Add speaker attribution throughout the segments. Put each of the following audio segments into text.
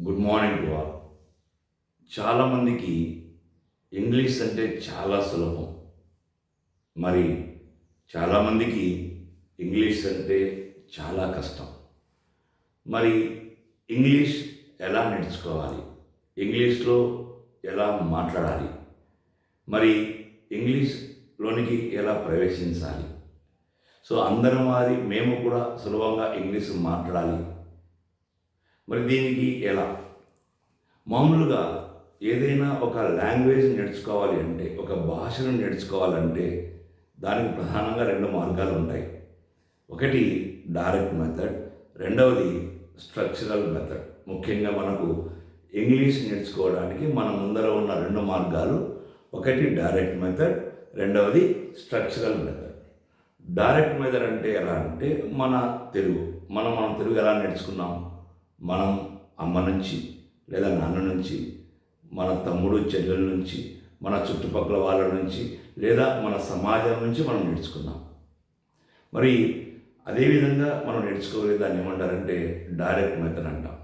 Speaker 1: Good morning to all. చాలామందికి English అంటే చాలా సులభం. మరి చాలామందికి ఇంగ్లీష్ అంటే చాలా కష్టం. మరి ఇంగ్లీష్ ఎలా నేర్చుకోవాలి, ఇంగ్లీష్లో ఎలా మాట్లాడాలి, మరి ఇంగ్లీష్లోనికి ఎలా ప్రవేశించాలి? సో అందరం వారి మేము కూడా సులభంగా ఇంగ్లీష్ మాట్లాడాలి. మరి దీనికి ఎలా? మామూలుగా ఏదైనా ఒక లాంగ్వేజ్ నేర్చుకోవాలి అంటే, ఒక భాషను నేర్చుకోవాలంటే దానికి ప్రధానంగా రెండు మార్గాలు ఉంటాయి. ఒకటి డైరెక్ట్ మెథడ్, రెండవది స్ట్రక్చరల్ మెథడ్. ముఖ్యంగా మనకు ఇంగ్లీష్ నేర్చుకోవడానికి మన ముందర ఉన్న రెండు మార్గాలు, ఒకటి డైరెక్ట్ మెథడ్, రెండవది స్ట్రక్చరల్ మెథడ్. డైరెక్ట్ మెథడ్ అంటే ఎలా అంటే మన తెలుగు, మనం తెలుగు ఎలా నేర్చుకున్నాం? మనం అమ్మ నుంచి లేదా నాన్న నుంచి, మన తమ్ముడు చెల్లెల నుంచి, మన చుట్టుపక్కల వాళ్ళ నుంచి, లేదా మన సమాజం నుంచి మనం నేర్చుకున్నాం. మరి అదేవిధంగా మనం నేర్చుకోగలిగే దాన్ని ఏమంటారంటే డైరెక్ట్ మెథడ్ అంటాం.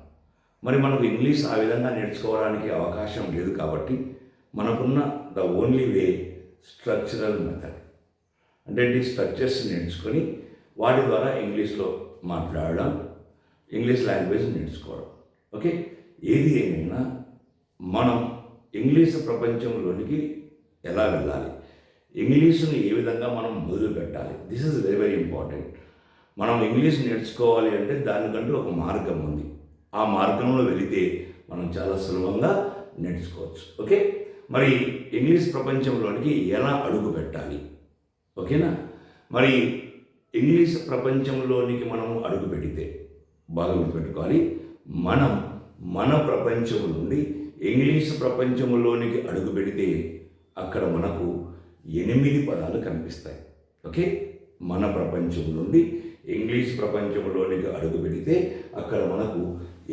Speaker 1: మరి మనకు ఇంగ్లీష్ ఆ విధంగా నేర్చుకోవడానికి అవకాశం లేదు కాబట్టి మనకున్న the only way structural method. అంటే ఈ స్ట్రక్చర్స్ నేర్చుకొని వాటి ద్వారా ఇంగ్లీష్లో మాట్లాడడం, ఇంగ్లీష్ లాంగ్వేజ్ నేర్చుకోవడం. ఓకే, ఏది ఏమైనా మనం ఇంగ్లీష్ ప్రపంచంలోనికి ఎలా వెళ్ళాలి, ఇంగ్లీషుని ఏ విధంగా మనం మొదలు పెట్టాలి, this is very very important. మనం ఇంగ్లీష్ నేర్చుకోవాలి అంటే దానికంటూ ఒక మార్గం ఉంది. ఆ మార్గంలో వెళితే మనం చాలా సులభంగా నేర్చుకోవచ్చు. ఓకే, మరి ఇంగ్లీష్ ప్రపంచంలోనికి ఎలా అడుగు పెట్టాలి? ఓకేనా, మరి ఇంగ్లీష్ ప్రపంచంలోనికి మనము అడుగు పెడితే బాగా గుర్తుపెట్టుకోవాలి, మనం మన ప్రపంచం నుండి ఇంగ్లీష్ ప్రపంచంలోనికి అడుగు పెడితే అక్కడ మనకు 8 పదాలు కనిపిస్తాయి. ఓకే, మన ప్రపంచం నుండి ఇంగ్లీష్ ప్రపంచంలోనికి అడుగు పెడితే అక్కడ మనకు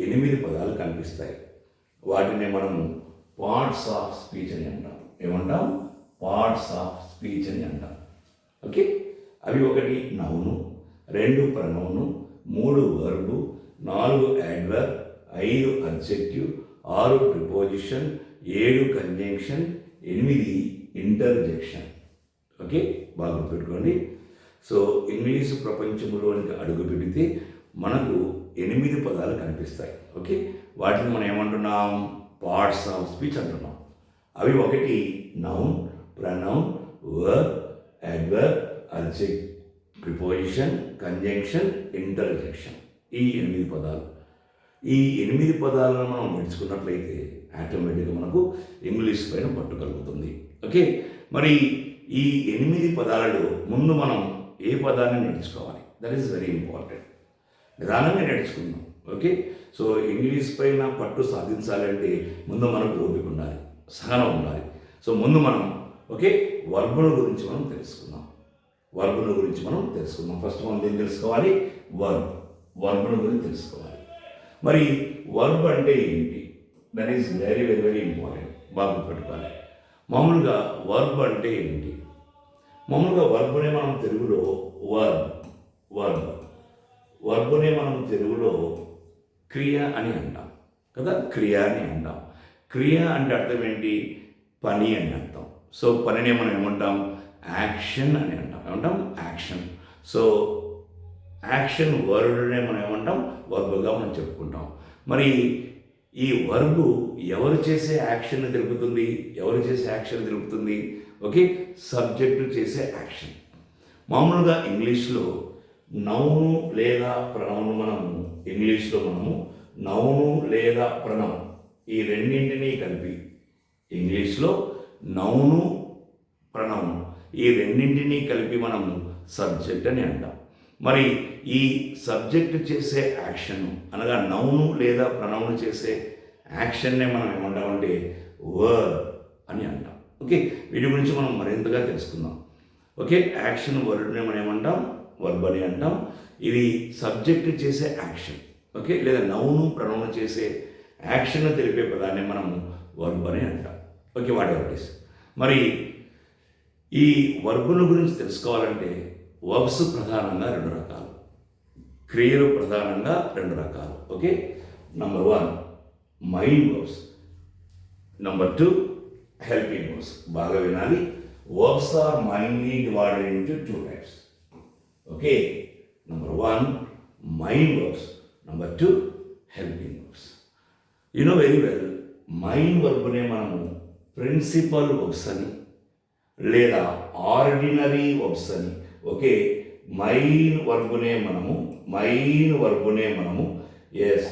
Speaker 1: 8 పదాలు కనిపిస్తాయి. వాటిని మనము పార్ట్స్ ఆఫ్ స్పీచ్ అని అంటాం. ఏమంటాం? పార్ట్స్ ఆఫ్ స్పీచ్ అని అంటాం. ఓకే, అవి 1 noun, 2 pronoun, 3 verb, 4 adverb, 5 adjective, 6 preposition, 7 conjunction, 8 interjection. Okay, బాగా గుర్తుపెట్టుకోండి. సో ఇంగ్లీష్ ప్రపంచంలోనికి అడుగు పెడితే మనకు 8 పదాలు కనిపిస్తాయి. ఓకే, వాటిని మనం ఏమంటున్నాం? పార్ట్స్ ఆఫ్ స్పీచ్ అంటున్నాం. అవి 1 noun, pronoun, verb, adverb, adjective, preposition, conjunction, interjection. ఈ 8 పదాలు. ఈ 8 పదాలను మనం నేర్చుకున్నట్లయితే ఆటోమేటిక్గా మనకు ఇంగ్లీష్ పైన పట్టు కలుగుతుంది. ఓకే, మరి ఈ 8 పదాలలో ముందు మనం ఏ పదాన్ని నేర్చుకోవాలి? That is very important. నిదానంగా నేర్చుకుందాం. ఓకే, సో ఇంగ్లీష్ పైన పట్టు సాధించాలంటే ముందు మనకు ఓపిక ఉండాలి, సహనం ఉండాలి. సో ముందు మనం వర్బుల గురించి మనం తెలుసుకుందాం. ఫస్ట్ మనం ఏం తెలుసుకోవాలి? వర్బుల గురించి తెలుసుకోవాలి. మరి వర్బ్ అంటే ఏంటి? That is very very very important. బాగా పెట్టుకోవాలి. మామూలుగా వర్బ్ అంటే ఏంటి? మామూలుగా వర్బ్నే మనం తెలుగులో వర్బ్నే మనం తెలుగులో క్రియ అని అంటాం కదా, క్రియ అని అంటాం. క్రియ అంటే అర్థం ఏంటి? పని అని అర్థం. సో పనినే మనం ఏమంటాం? యాక్షన్ అని అంటాం. ఏమంటాం? యాక్షన్. సో యాక్షన్ వర్డ్నే మనం ఏమంటాం? వర్బ్గా మనం చెప్పుకుంటాం. మరి ఈ వర్బు ఎవరు చేసే యాక్షన్ తెలుపుతుంది? ఓకే, సబ్జెక్టు చేసే యాక్షన్. మామూలుగా ఇంగ్లీష్లో నౌను లేదా ప్రనౌను మనము నౌను లేదా ప్రనౌన్ ఈ రెండింటినీ కలిపి ఇంగ్లీష్లో నౌను ప్రనౌన్ ఈ రెండింటినీ కలిపి మనము సబ్జెక్ట్ అని అంటాం. మరి ఈ సబ్జెక్ట్ చేసే యాక్షన్ అనగా నౌను లేదా ప్రనౌను చేసే యాక్షన్నే మనం ఏమంటామంటే వర్బ్ అని అంటాం. ఓకే, వీటి గురించి మనం మరింతగా తెలుసుకుందాం. ఓకే, యాక్షన్ వర్డ్నే మనం ఏమంటాం? వర్బ్ అని అంటాం. ఇది సబ్జెక్ట్ చేసే యాక్షన్. ఓకే, లేదా నౌను ప్రనౌను చేసే యాక్షన్ తెలిపే పదాన్ని మనము వర్బ్ అని అంటాం. Okay, what ever it is. మరి ఈ వర్బుల గురించి తెలుసుకోవాలంటే వర్బ్స్ ప్రధానంగా 2 రకాలు, క్రియలు ప్రధానంగా 2 రకాలు. Okay, number 1 main verbs. Number 2 helping verbs. బాగా వినాలి. Verbs are mainly divided into 2 types. Okay, number 1 main verbs, number 2 helping verbs. You know very well, main వర్బ్నే మనము ప్రిన్సిపల్ వర్బ్స్ అని లేదా ఆర్డినరీ వర్బ్స్ అని. ఓకే, మైండ్ వర్బ్నే మనము as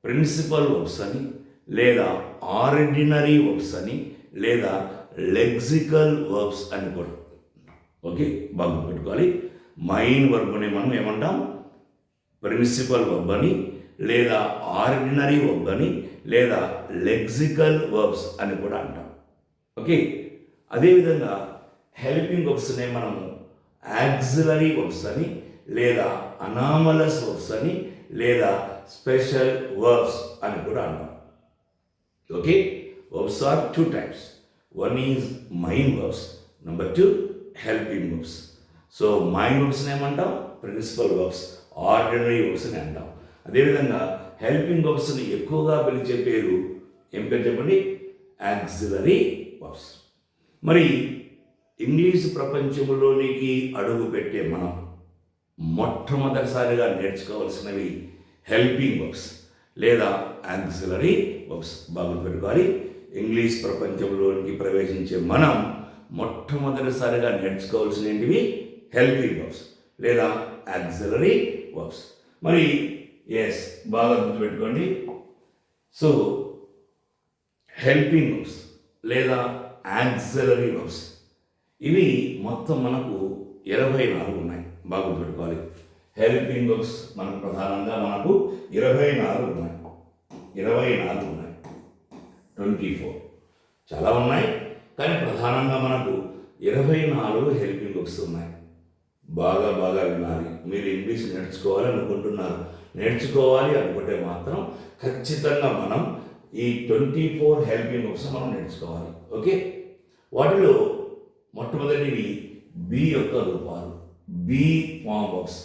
Speaker 1: principal verbs అని లేదా ఆర్డినరీ వర్బ్స్ అని లేదా లెక్సికల్ వర్బ్స్ అని కూడా. ఓకే, బాగా పెట్టుకోవాలి. మైండ్ వర్బ్ని మనం ఏమంటాం? ప్రిన్సిపల్ వర్బ్ అని లేదా ఆర్డినరీ వర్బ్ అని లేదా లెక్సికల్ వర్బ్స్ అని కూడా అంటాం. ఓకే, అదేవిధంగా హెల్పింగ్ వర్బ్స్నే మనము యాక్సిలరీ వర్బ్స్ అని లేదా అనామలస్ వర్బ్స్ అని లేదా స్పెషల్ వర్బ్స్ అని కూడా అంటాం. Okay, verbs are 2 types. One is mind verbs, number 2 helping verbs. So main వర్బ్స్ని ఏమంటాం? ప్రిన్సిపల్ వర్బ్స్, ఆర్డినరీ వర్బ్స్ అని అంటాం. అదేవిధంగా హెల్పింగ్ వర్బ్స్ని ఎక్కువగా పిలిచే పేరు ఏం పేరు చెప్పండి? Auxiliary verbs. మరి ఇంగ్లీష్ ప్రపంచంలోనికి అడుగు పెట్టే మనం మొట్టమొదటిసారిగా నేర్చుకోవాల్సినవి హెల్పింగ్ వర్బ్స్ లేదా యాక్సిలరీ వర్బ్స్. బాగా పెట్టుకోవాలి. ఇంగ్లీష్ ప్రపంచంలోనికి ప్రవేశించే మనం మొట్టమొదటిసారిగా నేర్చుకోవాల్సినవి హెల్పింగ్ వర్బ్స్ లేదా యాక్సిలరీ వర్బ్స్. మరి ఎస్, బాగా గుర్తుపెట్టుకోండి. సో హెల్పింగ్ వర్బ్స్ లేదా యాక్సిలరీ వర్బ్స్ ఇవి మొత్తం మనకు 24 ఉన్నాయి. బాగా గుర్తుపెట్టుకోవాలి. హెల్పింగ్ వర్బ్స్ మనకు ప్రధానంగా 24 ఉన్నాయి. 24 చాలా ఉన్నాయి, కానీ ప్రధానంగా మనకు 24 హెల్పింగ్ వర్బ్స్ ఉన్నాయి. బాగా వినాలి. మీరు ఇంగ్లీష్ నేర్చుకోవాలి అనుకుంటే మాత్రం ఖచ్చితంగా మనం ఈ 24 హెల్పింగ్ వర్బ్స్ మనం నేర్చుకోవాలి. ఓకే, వాటిలో మొట్టమొదటివి బి యొక్క రూపాలు, బి ఫామ్ వర్బ్స్,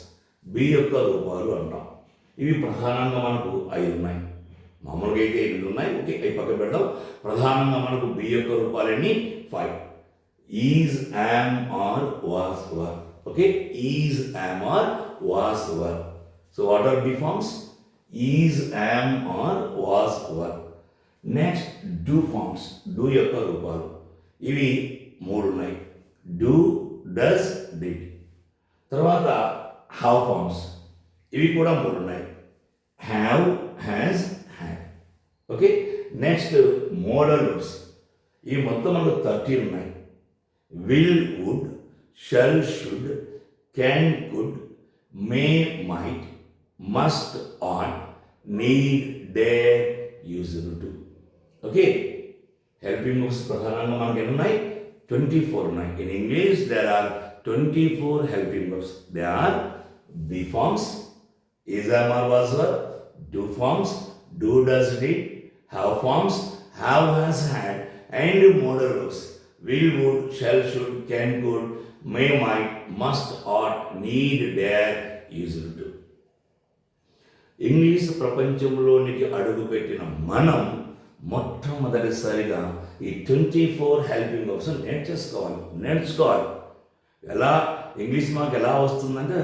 Speaker 1: బి యొక్క రూపాలు అంటాం. ఇవి ప్రధానంగా మనకు 5 ఉన్నాయి. మామూలుగా అయితే 8 ఉన్నాయి. ఓకే, అవి పక్కన పెడదాం. ప్రధానంగా మనకు బి యొక్క రూపాలన్నీ 5. Is, am, are, was, were. Okay, is, am, are, was, were. So what are be forms? Is, am, are, was, were. Next do forms, do యొక్క రూపాలు. ఇవి 3 ఉన్నాయి. Do, does, did. తర్వాత హ్యావ్ ఫార్మ్స్, ఇవి కూడా 3 ఉన్నాయి. Have, has, had. Okay, next modal verbs, ఇవి మొత్తం మనకు 13 ఉన్నాయి. Will, would, shall, should, can, could, may, might, must, ought, need, dare, used to. Okay, helping verbs ప్రధానంగా మనకి ఎన్ని ఉన్నాయి? 24 ఉన్నాయి. In English there are 24 helping verbs. They are be forms, is, am, are, was, were. Do forms, do, does, did. Have forms, have, has, had. And modal verbs, will, would, shall, should, can, could, may, might, must, ought, need, dare, used to. English ప్రపంచంలోనికి అడుగుపెట్టిన మనం మొట్టమొదటిసారిగా ఈ 24 helping verbs నేర్చుకోవాలి. ఎలా English మాకు ఎలా వస్తుందంటే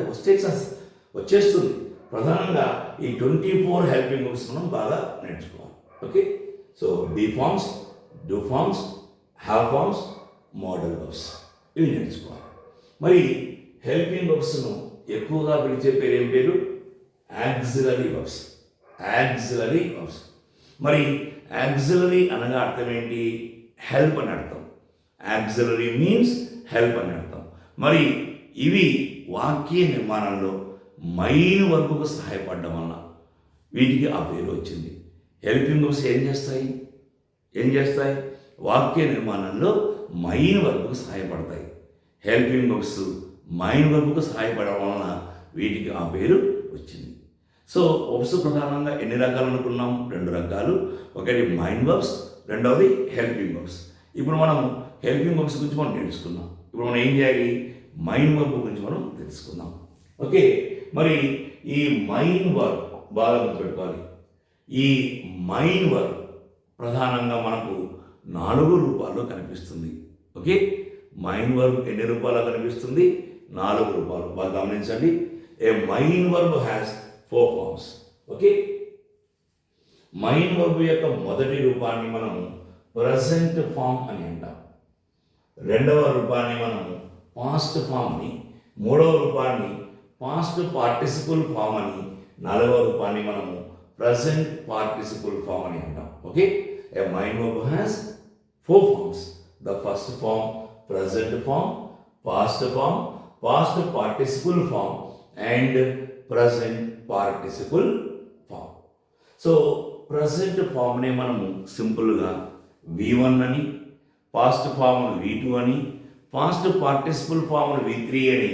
Speaker 1: వచ్చేస్తుంది. ప్రధానంగా ఈ 24 హెల్పింగ్ వర్బ్స్ మనం బాగా నేర్చుకోవాలి. Okay, so be forms, do forms, have forms, modal verbs ఇవి నేర్చుకోవాలి. మరి హెల్పింగ్ వర్బ్స్ను ఎక్కువగా పిలిచే పేరు ఏం పేరు? Auxiliary verbs. Auxiliary verbs. మరి యాక్సిలరీ అనగా అర్థం ఏంటి? హెల్ప్ అని అర్థం. యాక్సిలరీ మీన్స్ హెల్ప్ అని అర్థం. మరి ఇవి వాక్య నిర్మాణంలో మైన్ వర్బ్కు సహాయపడడం వల్ల వీటికి ఆ పేరు వచ్చింది. హెల్పింగ్ వర్బ్స్ ఏం చేస్తాయి? వాక్య నిర్మాణంలో మైన్ వర్బ్కు సహాయపడతాయి. హెల్పింగ్ వర్బ్స్ మైన్ వర్బ్కు సహాయపడడం వలన వీటికి ఆ పేరు వచ్చింది. సో వర్బ్స్ ప్రధానంగా ఎన్ని రకాలు అనుకున్నాం? 2 రకాలు. ఒకటి మైండ్ వర్బ్స్, రెండవది హెల్పింగ్ వర్బ్స్. ఇప్పుడు మనం హెల్పింగ్ వర్బ్స్ గురించి మనం నేర్చుకున్నాం. ఇప్పుడు మనం ఏం చేయాలి? మైండ్ వర్బ్ గురించి మనం తెలుసుకుందాం. ఓకే, మరి ఈ మైండ్ వర్బ్ బాగా గుర్తుపెట్టుకోవాలి. ఈ మైండ్ వర్బ్ ప్రధానంగా మనకు 4 రూపాల్లో కనిపిస్తుంది. ఓకే, మైన్ వర్బ్ ఎన్ని రూపాల్లో కనిపిస్తుంది? 4 రూపాలు. బాగా గమనించండి. A main verb has 4 forms. Okay, main verb యొక్క మొదటి రూపాన్ని మనము ప్రజెంట్ ఫామ్ అని అంటాం. రెండవ రూపాన్ని మనము పాస్ట్ ఫామ్ అని, మూడవ రూపాన్ని పాస్ట్ పార్టిసిపుల్ ఫామ్ అని, నాలుగవ రూపాన్ని మనము ప్రజెంట్ పార్టిసిపుల్ ఫామ్ అని అంటాం. Okay, a main verb has 4 forms. The first form present form, past form, past participle form and present participle form. So present ఫామ్ని మనము సింపుల్గా V1 అని, పాస్ట్ ఫామ్ను V2 అని, పాస్ట్ పార్టిసిపుల్ ఫామ్ను V3 అని,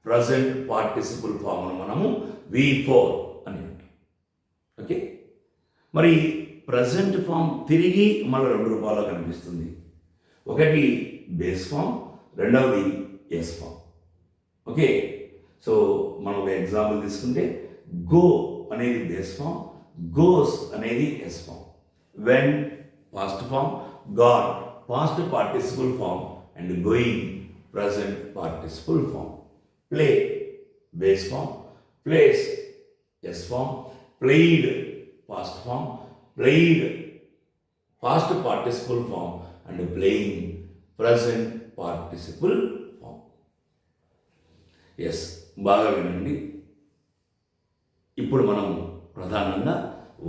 Speaker 1: present participle ఫామ్ను మనము V4 అని అంటాం. Okay, మరి ప్రజెంట్ ఫామ్ తిరిగి మళ్ళీ 2 రూపాల్లో కనిపిస్తుంది. ఒకటి బేస్ ఫామ్, రెండవది ఎస్ ఫామ్. ఓకే, సో మనం ఒక ఎగ్జాంపుల్ తీసుకుంటే గో అనేది బేస్ ఫామ్, గోస్ అనేది s form. Went past form, gone past participle form and going present participle form. Play base form, plays s form, played past form, played past participle form and playing present participle form. Yes, బాగా వినండి. ఇప్పుడు మనం ప్రధానంగా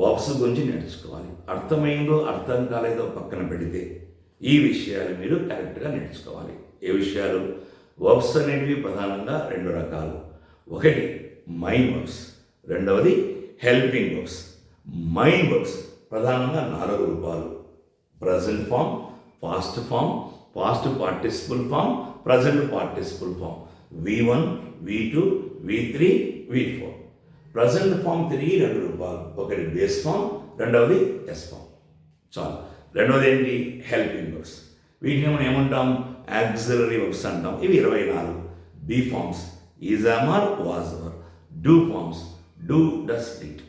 Speaker 1: verbs గురించి నేర్చుకోవాలి. అర్థమైందో అర్థం కాలేదో పక్కన పెడితే ఈ విషయాలు మీరు కరెక్ట్గా నేర్చుకోవాలి. ఏ విషయాలు? వర్బ్స్ అనేటివి ప్రధానంగా 2 రకాలు. ఒకటి మైన్ వర్బ్స్, రెండవది హెల్పింగ్ వర్బ్స్. మైన్ వర్బ్స్ ప్రధానంగా 4 రూపాలు: present form, past form, past participle form, present participle form. V1, V2, V3, V4. Present form తిరిగి 2 రూపాలు. ఒకటి బేస్ ఫామ్, రెండవది ఎస్ ఫామ్. చాలు. రెండవది ఏంటి? Helping verbs. వీటిని మనం ఏమంటాం? యాక్సిలరీ వర్బ్స్ అంటాం. ఇవి 24. Be forms is are was are. Do forms do, does, did.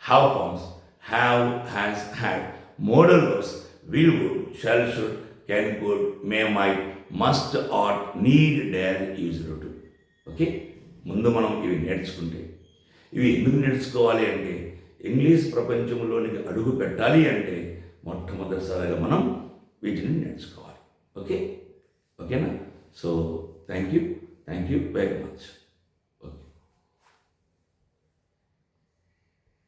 Speaker 1: Have forms have, has, had. Modal verbs will, would, shall, should, can, could, may, might, must, ought, need, dare, used to. Okay, ముందు మనం ఇవి నేర్చుకుంటే, ఇవి ఎందుకు నేర్చుకోవాలి అంటే English ప్రపంచంలోనికి అడుగు పెట్టాలి అంటే మొట్టమొదటిసారిగా మనం వీటిని నేర్చుకోవాలి. ఓకే, ఓకేనా? So thank you very much.